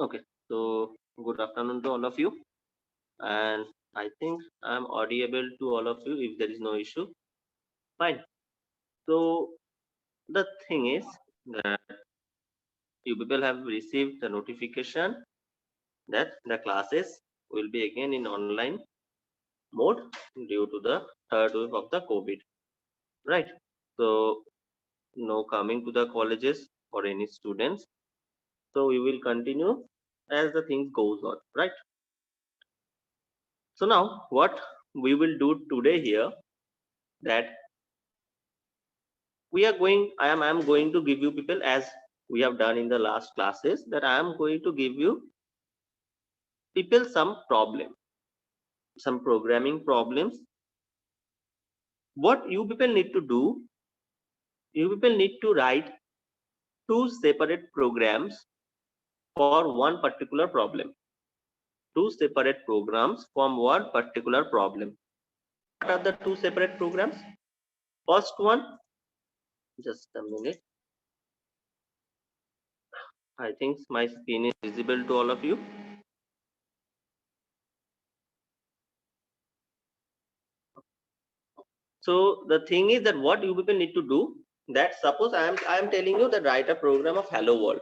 Okay, so good afternoon to all of you, and I think I'm audible to all of you if there is no issue. Fine. So the thing is that you people have received the notification that the classes will be again in online mode due to the third wave of the COVID, right? So no coming to the colleges for any students. So we will continue as the things goes on, right? So now what we will do today here that we are going I am going to give you people as we have done in the last classes that I am going to give you people some programming problems. What you people need to do, you people need to write two separate programs for one particular problem, two separate programs from one particular problem. What are the two separate programs? First one, just a minute, I think my screen is visible to all of you. So the thing is that what you people need to do, that suppose I am telling you that write a program of hello world.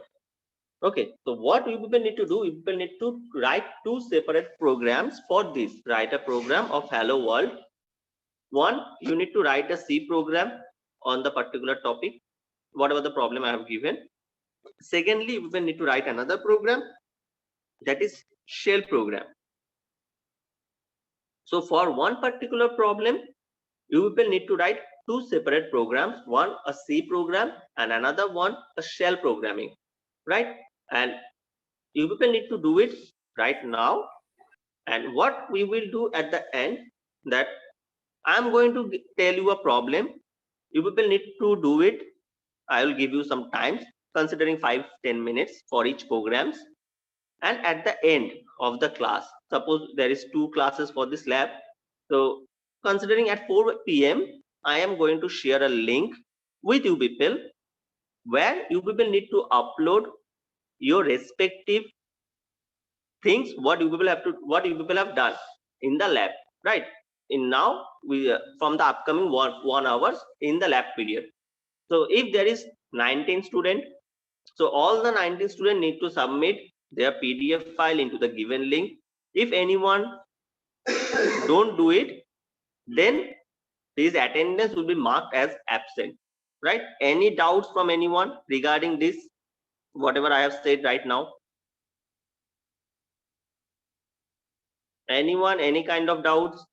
Okay, so what you people need to do, you people need to write two separate programs for this. Write a program of hello world. One, you need to write a C program on the particular topic, whatever the problem I have given. Secondly, you people need to write another program, that is shell program. So for one particular problem, you will need to write two separate programs, one a C program and another one a shell programming, right? And you people need to do it right now. And what we will do at the end, that I'm going to tell you a problem. You people need to do it. I will give you some times, considering 5-10 minutes for each programs. And at the end of the class, suppose there is two classes for this lab, so considering at 4 p.m. I am going to share a link with you people where you people need to upload your respective things, what you people have done in the lab, right? In now we from the upcoming 1 hours in the lab period. So if there is 19 student, so all the 19 students need to submit their PDF file into the given link. If anyone don't do it, then his attendance will be marked as absent, right? Any doubts from anyone regarding this, whatever I have said right now? Anyone, any kind of doubts?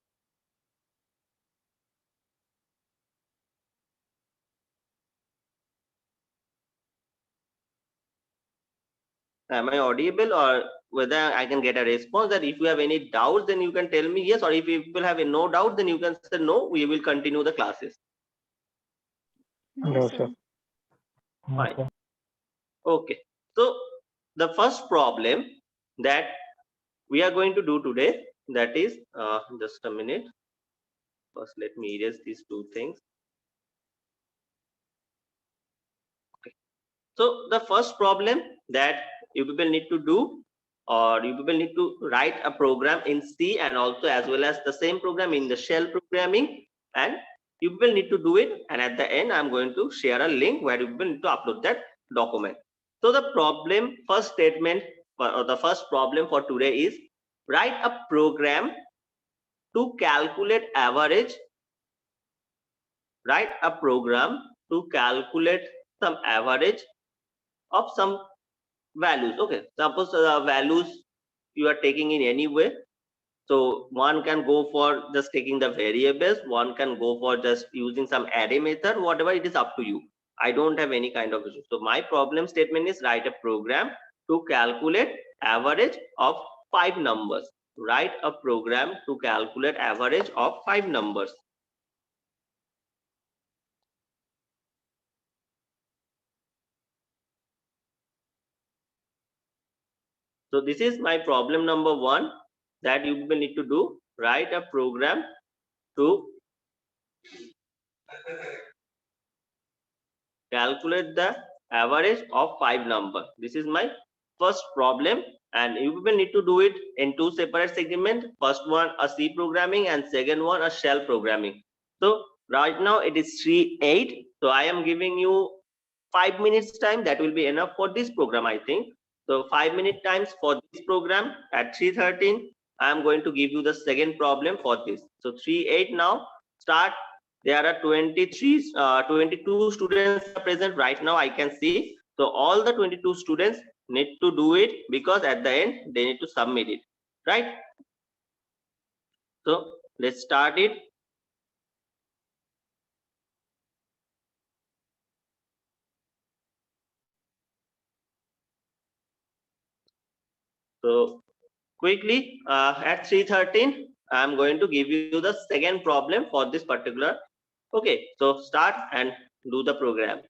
Am I audible, or whether I can get a response that if you have any doubts, then you can tell me yes, or if people have no doubt, then you can say no, we will continue the classes. No, sir. Fine. Okay. So the first problem that we are going to do today, that is just a minute. First, let me erase these two things. Okay. So the first problem that you people need to do, or you people need to write a program in C and also as well as the same program in the shell programming, and you people need to do it. And at the end, I'm going to share a link where you people need to upload that document. So the problem, first statement, or the first problem for today is write a program to calculate average. Write a program to calculate some average of some values. Okay, suppose the values you are taking in any way. So one can go for just taking the variables, one can go for just using some array method, whatever, it is up to you. I don't have any kind of issue. So my problem statement is write a program to calculate average of 5 numbers. Write a program to calculate average of 5 numbers. So this is my problem number 1 that you will need to do. Write a program to calculate the average of 5 numbers. This is my first problem and you will need to do it in two separate segments. First one a C programming and second one a shell programming. So right now it is 3:08. So I am giving you 5 minutes time. That will be enough for this program, I think. So 5 minute times for this program. At 3:13 I am going to give you the second problem for this. So 3:08 now start. There are 22 students are present right now, I can see. So all the 22 students need to do it, because at the end they need to submit it, right? So let's start it. So quickly, at 3:13 I'm going to give you the second problem for this particular. Okay, so start and do the program.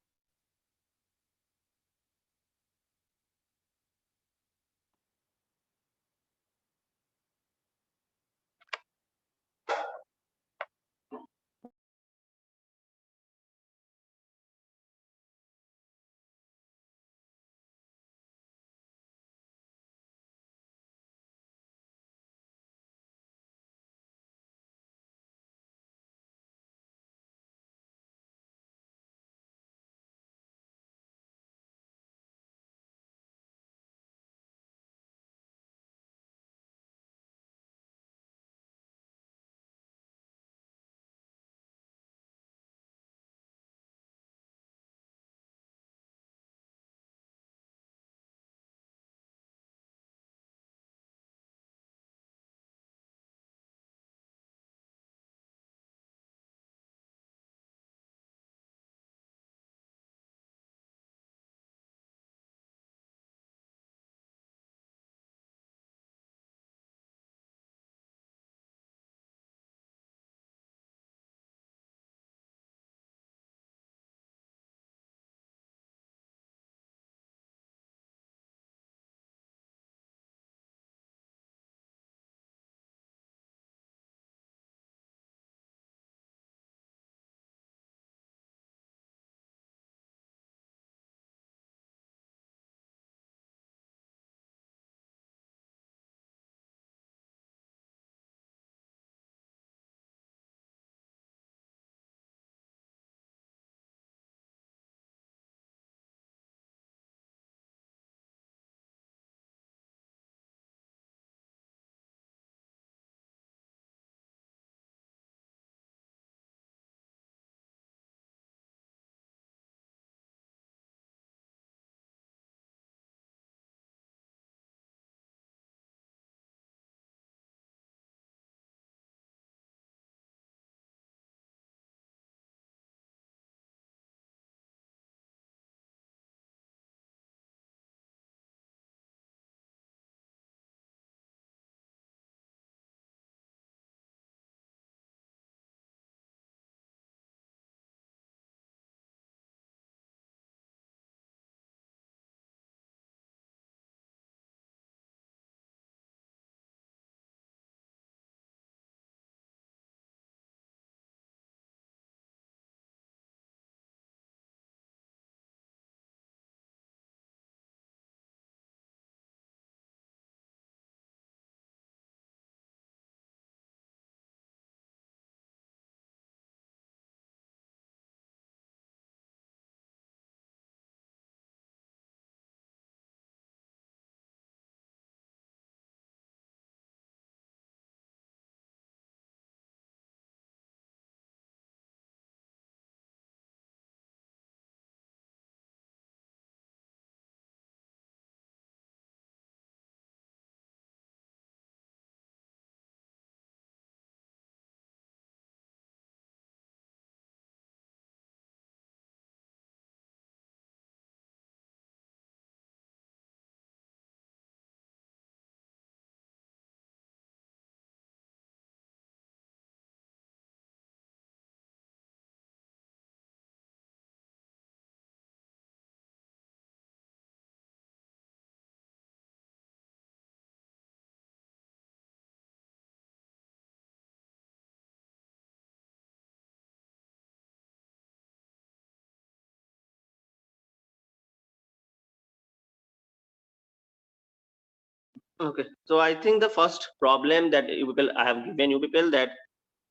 Okay, so I think the first problem that you people I have given you people that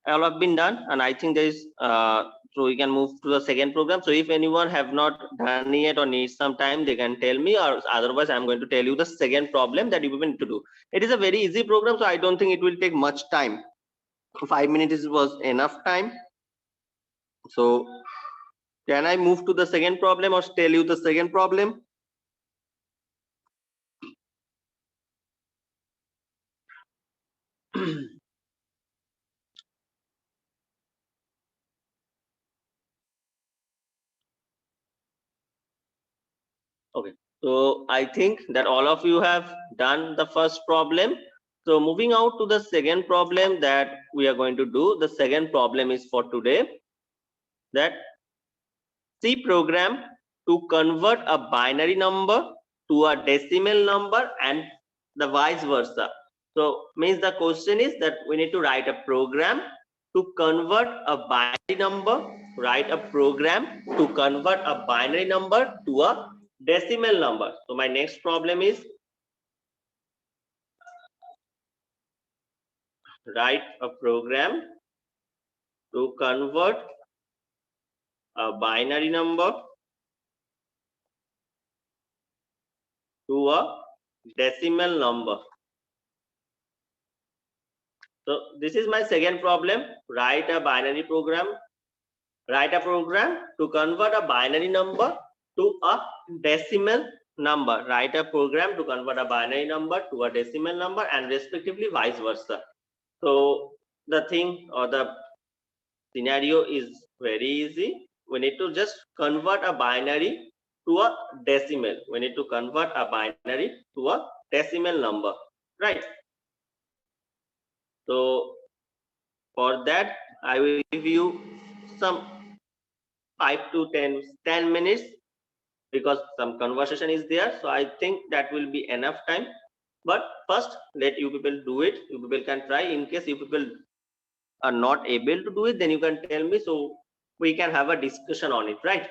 all have been done, and I think there is so we can move to the second program. So if anyone have not done yet or needs some time, they can tell me, or otherwise I'm going to tell you the second problem that you people need to do. It is a very easy program, so I don't think it will take much time. 5 minutes was enough time. So can I move to the second problem or tell you the second problem? Okay, so I think that all of you have done the first problem. So moving out to the second problem that we are going to do. The second problem is for today, that C program to convert a binary number to a decimal number and the vice versa. So means the question is that we need to write a program to convert a binary number, write a program to convert a binary number to a decimal number. So my next problem is write a program to convert a binary number to a decimal number. So this is my second problem. Write a binary program. Write a program to convert a binary number to a decimal number. Write a program to convert a binary number to a decimal number and respectively vice versa. So the thing or the scenario is very easy. We need to just convert a binary to a decimal. We need to convert a binary to a decimal number, right? So for that, I will give you some 5 to 10 minutes because some conversation is there. So I think that will be enough time. But first, let you people do it. You people can try. In case you people are not able to do it, then you can tell me so we can have a discussion on it, right?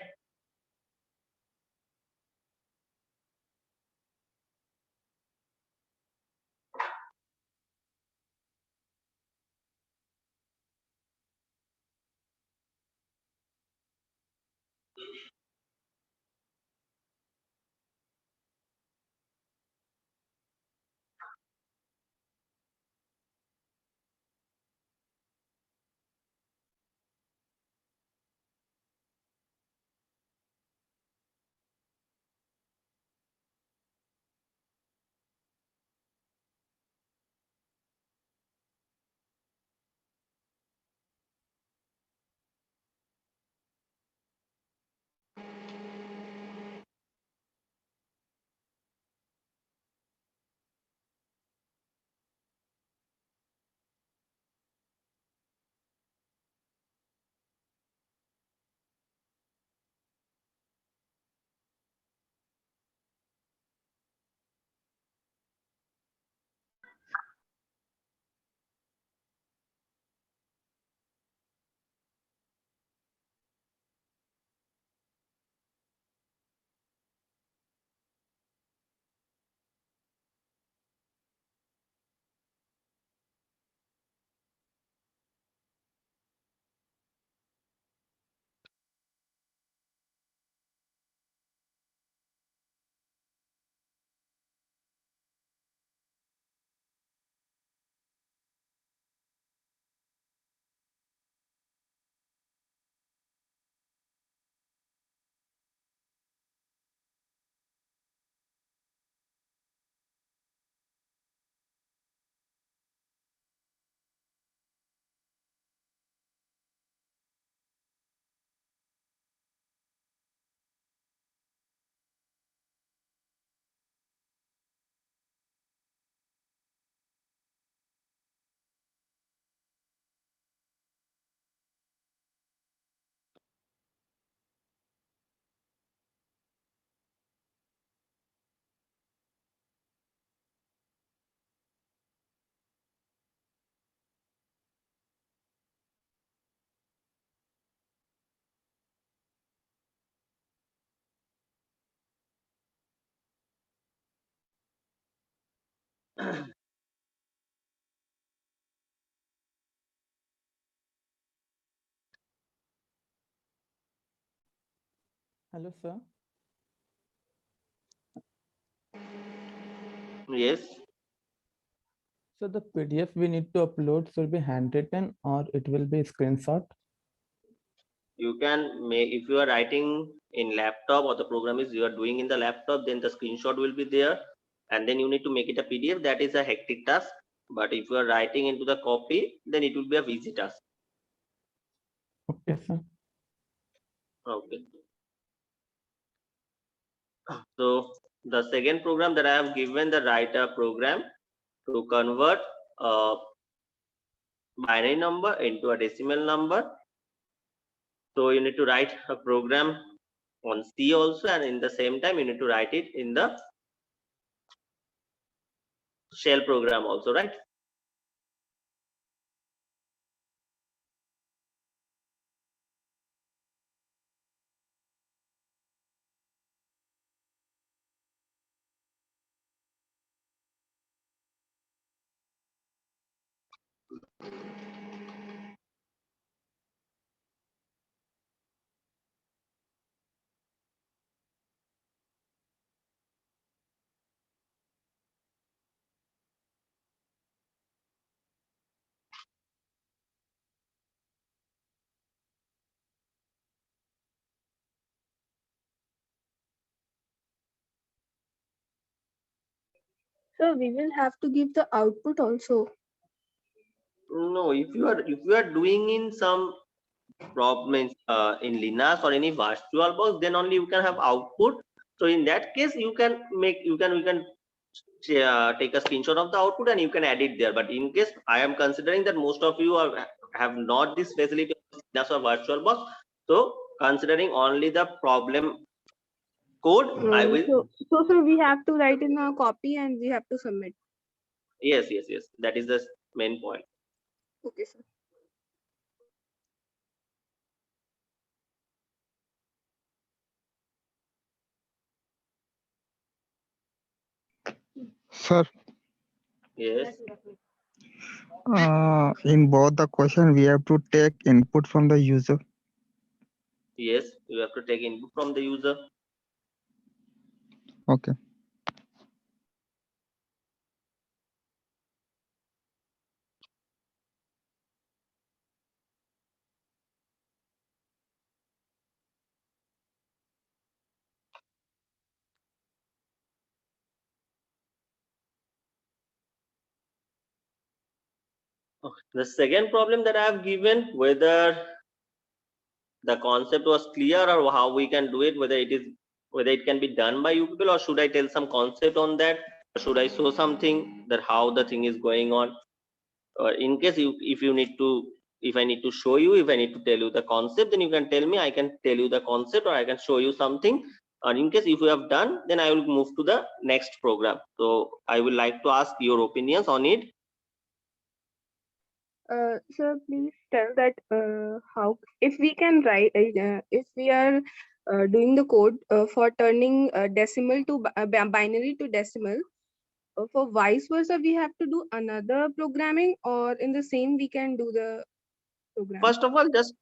Hello, sir. Yes, So the PDF we need to upload should be handwritten or it will be screenshot. you can make, if you are writing in laptop or the program is you are doing in the laptop, then the screenshot will be there, and then you need to make it a PDF. That is a hectic task. But if you are writing into the copy, then it will be a easy task. Okay, sir. Okay. So the second program that I have given, the writer program to convert a binary number into a decimal number. So you need to write a program on C also, and in the same time you need to write it in the shell program also, right? So we will have to give the output also. No, if you are doing in some problems in Linux or any virtual box, then only you can have output. So in that case, you can take a screenshot of the output and you can add it there. But in case I am considering that most of you have not this facility of Linux or virtual box, so considering only the problem code, I will. So we have to write in a copy and we have to submit. Yes. That is the main point. Okay, sir. Sir, Yes, in both the question, we have to take input from the user. yes. You have to take input from the user. Okay. The second problem that I have given, whether the concept was clear or how we can do it, whether it can be done by you people, or should I tell some concept on that, or should I show something that how the thing is going on, or in case if you need to, if I need to show you, if I need to tell you the concept, then you can tell me, I can tell you the concept or I can show you something. Or in case if you have done, then I will move to the next program. So I would like to ask your opinions on it. Sir, please tell that how if we can write if we are doing the code for turning decimal to binary to decimal. For vice versa, we have to do another programming, or in the same we can do the program. First of all, just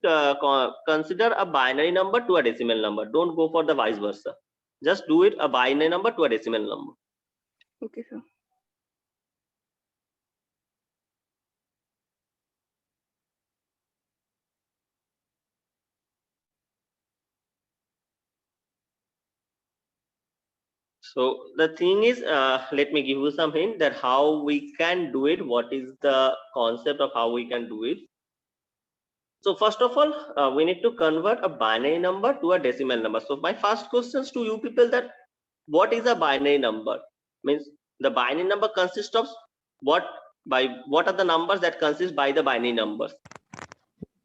consider a binary number to a decimal number. Don't go for the vice versa. Just do it a binary number to a decimal number. Okay, sir. So the thing is, let me give you some hint that how we can do it. What is the concept of how we can do it? So first of all, we need to convert a binary number to a decimal number. So my first questions to you people, that what is a binary number? Means the binary number consists of what are the numbers that consist by the binary numbers?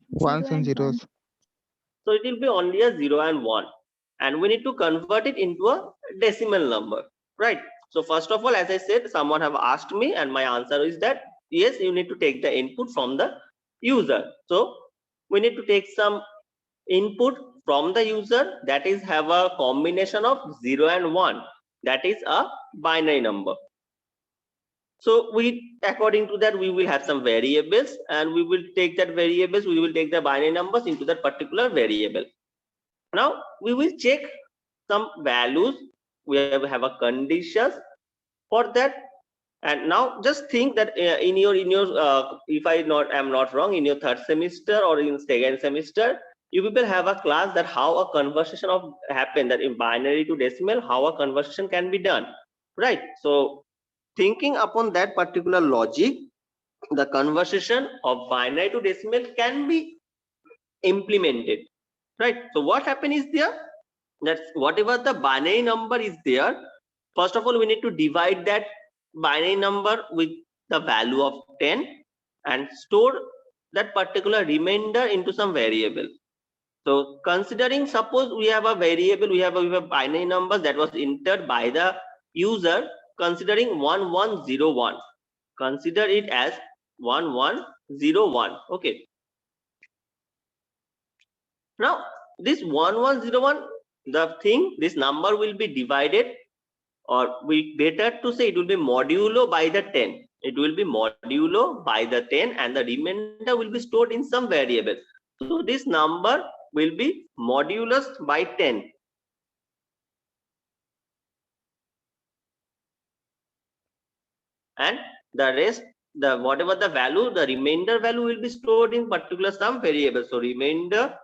Ones and zeros. So it will be only a 0 and 1, and we need to convert it into a decimal number, right? So first of all, as I said, someone have asked me and my answer is that yes, you need to take the input from the user. So we need to take some input from the user, that is have a combination of 0 and 1, that is a binary number. So according to that, we will have some variables, and we will take that variables, we will take the binary numbers into that particular variable. Now we will check some values. We have a conditions for that. And now just think that in your if I'm not wrong, in your third semester or in second semester, you people have a class that how a conversion of happen, that in binary to decimal, how a conversion can be done, right? So thinking upon that particular logic, the conversion of binary to decimal can be implemented, right? So what happen is there, that whatever the binary number is there, first of all we need to divide that binary number with the value of 10 and store that particular remainder into some variable. So considering, suppose we have a variable, we have a binary number that was entered by the user, considering 1101, consider it as 1101. Okay, now this 1101, the thing, this number will be divided, or we better to say it will be modulo by the 10. It will be modulo by the 10, and the remainder will be stored in some variable. So this number will be modulus by 10. And the rest, the whatever the value, the remainder value will be stored in particular some variable. So remainder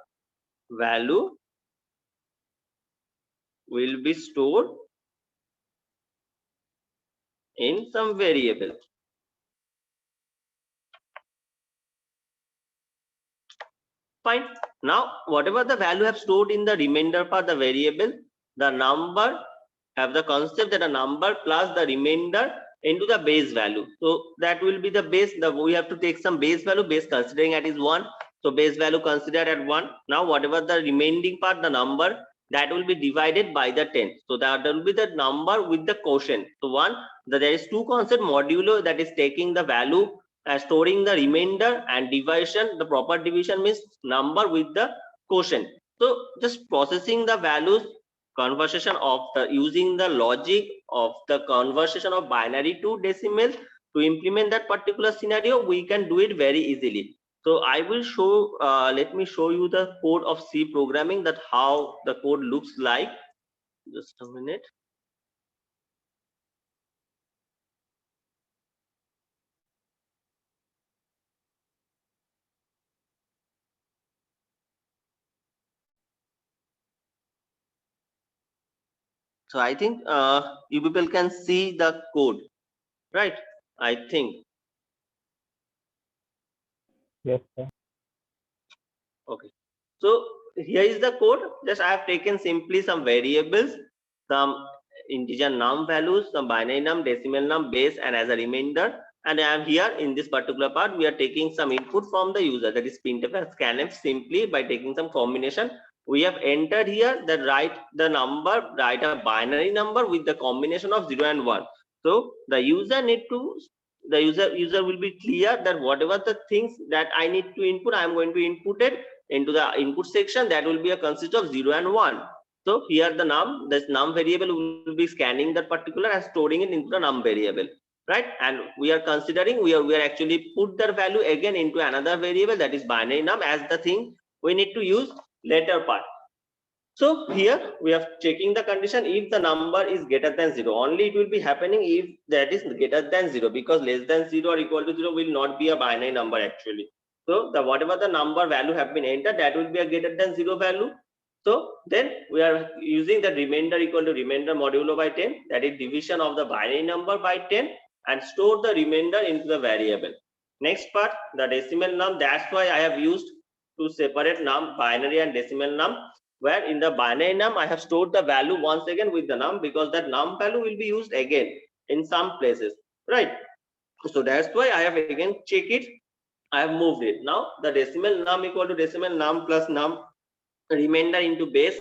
value will be stored in some variable. Fine. Now whatever the value have stored in the remainder part, the variable, the number have the concept that a number plus the remainder into the base value. So that will be the base. We have to take some base value, base considering at is 1. So base value considered at 1. Now whatever the remaining part, the number, that will be divided by the 10. So that will be the number with the quotient. So there is two concept, modulo, that is taking the value and storing the remainder, and division, the proper division means number with the quotient. So just processing the values, conversion of the using the logic of the conversion of binary to decimal to implement that particular scenario, we can do it very easily. So I will show, let me show you the code of C programming, that how the code looks like. Just a minute. So I think you people can see the code, right? I think. Yes, sir. Okay. So here is the code. Just I have taken simply some variables, some integer num values, some binary num, decimal num, base, and as a remainder. And I am here in this particular part, we are taking some input from the user, that is printf and scanf. Simply by taking some combination, we have entered here that write the number, write a binary number with the combination of 0 and 1. So the user will be clear that whatever the things that I need to input, I am going to input it into the input section. That will be a consist of 0 and 1. So here the num, this num variable will be scanning that particular and storing it into the num variable, right? And we are considering, we are actually put the value again into another variable, that is binary num, as the thing we need to use later part. So here we are checking the condition, if the number is greater than 0, only it will be happening if that is greater than 0, because less than 0 or equal to 0 will not be a binary number actually. So the whatever the number value have been entered, that will be a greater than 0 value. So then we are using the remainder equal to remainder modulo by 10, that is division of the binary number by 10, and store the remainder into the variable. Next part, the decimal num, that's why I have used to separate num, binary and decimal num, where in the binary num I have stored the value once again with the num, because that num value will be used again in some places, right? So that's why I have again check it, I have moved it. Now the decimal num equal to decimal num plus num remainder into base,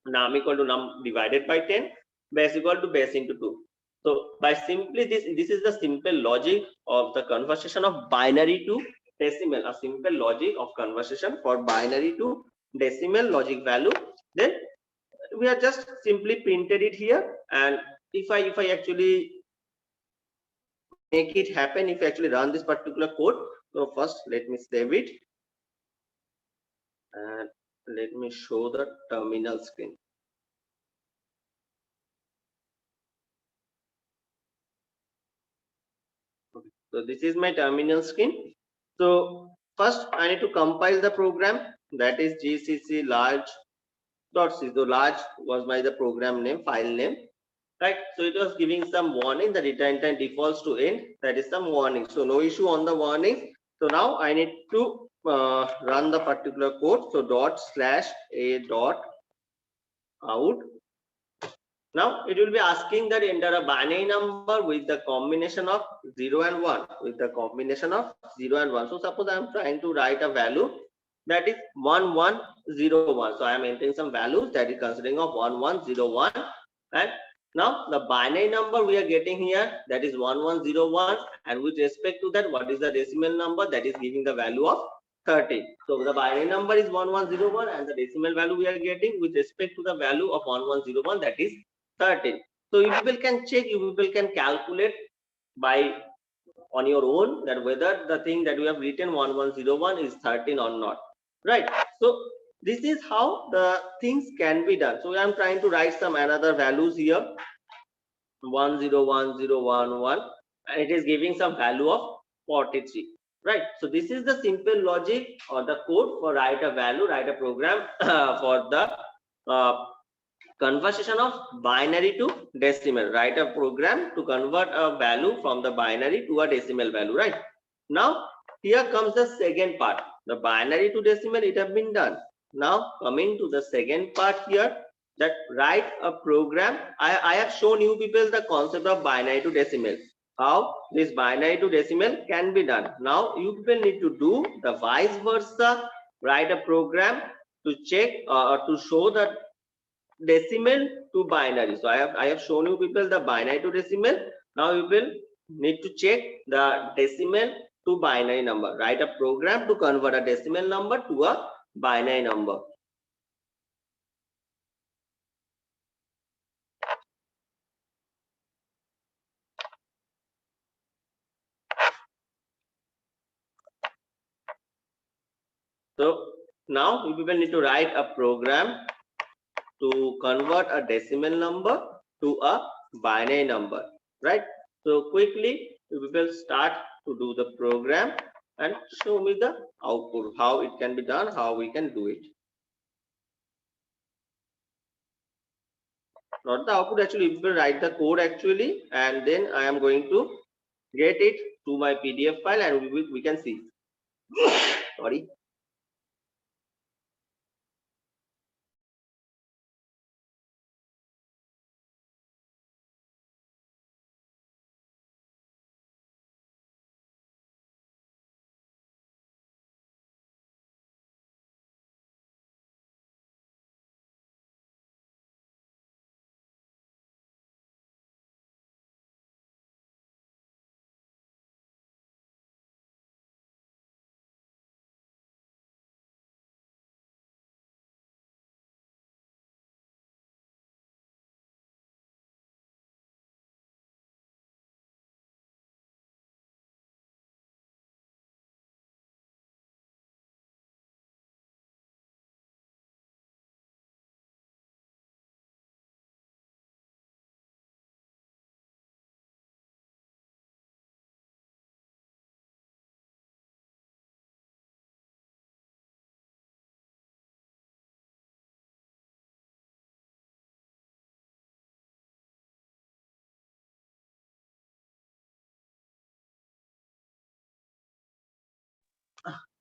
num equal to num divided by 10, base equal to base into 2. So by simply this is the simple logic of the conversion of binary to decimal, a simple logic of conversion for binary to decimal logic value. Then we are just simply printed it here. And if I actually make it happen if you actually run this particular code. So first let me save it and let me show the terminal screen. Okay. So this is my terminal screen. So first I need to compile the program, that is gcc large.c. So large was the program name, file name, right? So it was giving some warning, the return time defaults to end, that is some warning. So no issue on the warning. So now I need to run the particular code. So ./a.out. Now it will be asking that enter a binary number with the combination of 0 and 1, with the combination of 0 and 1. So suppose I am trying to write a value that is 1101. So I am entering some values that is considering of 1101, and now the binary number we are getting here, that is 1101, and with respect to that, what is the decimal number, that is giving the value of 13. So the binary number is 1101 and the decimal value we are getting with respect to the value of 1101, that is 13. So you people can check, you people can calculate by on your own that whether the thing that we have written 1101 is 13 or not, right? So this is how the things can be done. So I am trying to write some another values here, 101011, and it is giving some value of 43, right? So this is the simple logic or the code for write a value, write a program for the conversion of binary to decimal. Write a program to convert a value from the binary to a decimal value, right? Now here comes the second part, the binary to decimal, it has been done. Now coming to the second part here, that write a program. I have shown you people the concept of binary to decimal, how this binary to decimal can be done. Now you people need to do the vice versa, write a program to check to show the decimal to binary. So I have shown you people the binary to decimal. Now you will need to check the decimal to binary number. Write a program to convert a decimal number to a binary number. So now you people need to write a program to convert a decimal number to a binary number, right? So quickly you will start to do the program and show me the output, how it can be done, how we can do it. Not the output, actually you will write the code actually, and then I am going to get it to my PDF file and we can see. Sorry.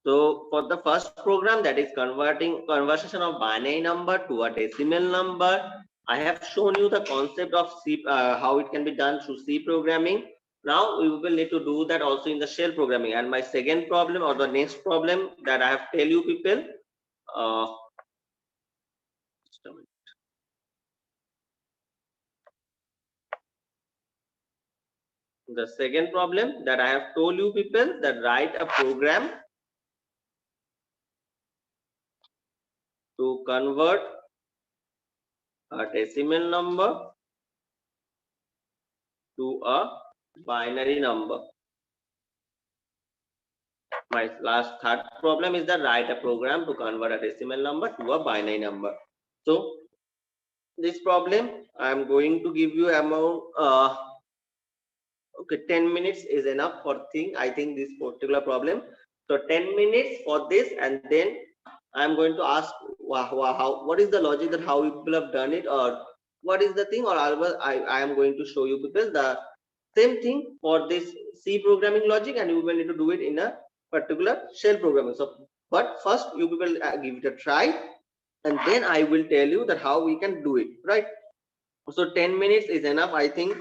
So for the first program, that is conversion of binary number to a decimal number, I have shown you the concept of C, how it can be done through C programming. Now we will need to do that also in the shell programming. And my second problem or the next problem that I have tell you people, the second problem that I have told you people, that write a program to convert a decimal number to a binary number. My last third problem is that write a program to convert a decimal number to a binary number. So this problem I am going to give you amount okay, 10 minutes is enough for I think this particular problem. So 10 minutes for this, and then I'm going to ask what is the logic that how people have done it, or what is the thing, or I am going to show you people the same thing for this C programming logic, and you will need to do it in a particular shell programming. So, but first you people give it a try, and then I will tell you that how we can do it, right? So 10 minutes is enough, I think.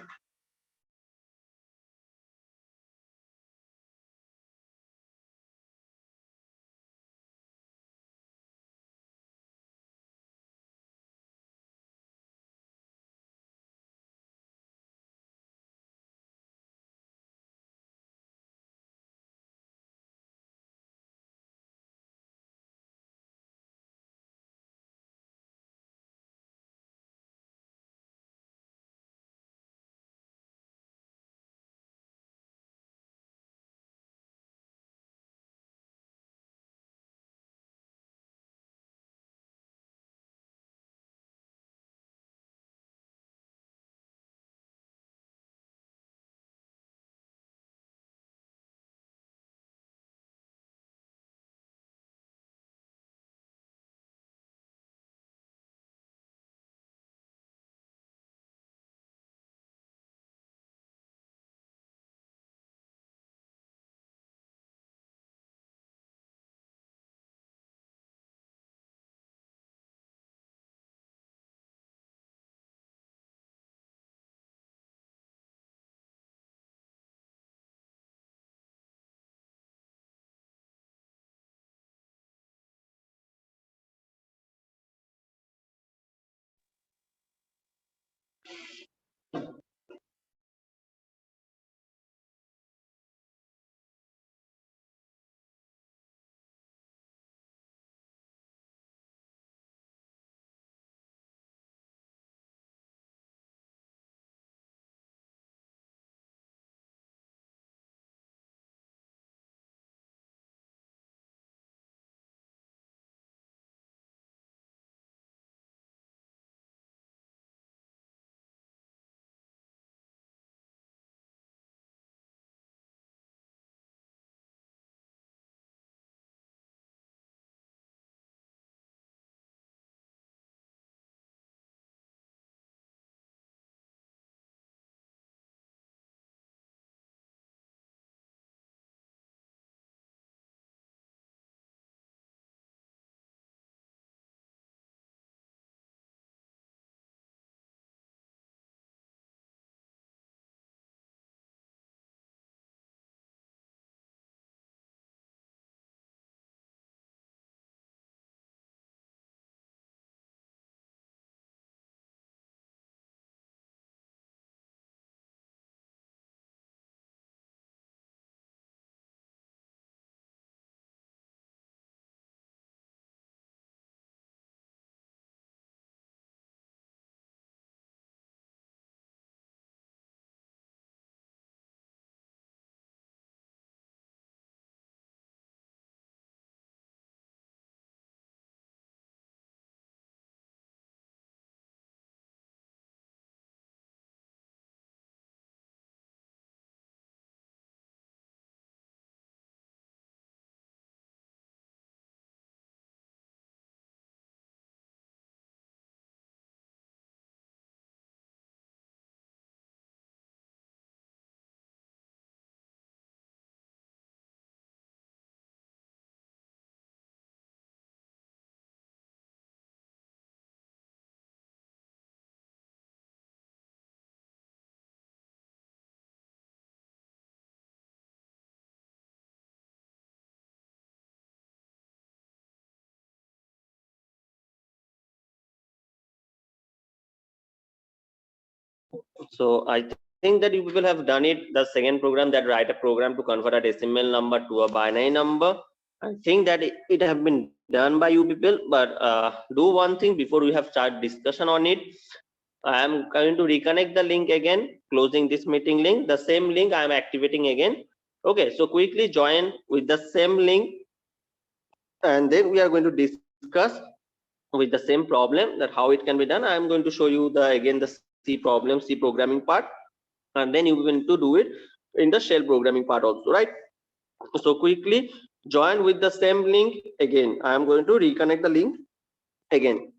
So I think that you people have done it. The second program, that write a program to convert a decimal number to a binary number. I think that it have been done by you people, but do one thing before we have start discussion on it. I am going to reconnect the link again, closing this meeting link. The same link I am activating again. Okay, so quickly join with the same link, and then we are going to discuss with the same problem that how it can be done. I am going to show you the C problem, C programming part, and then you will need to do it in the shell programming part also, right? So quickly join with the same link again. I am going to reconnect the link again.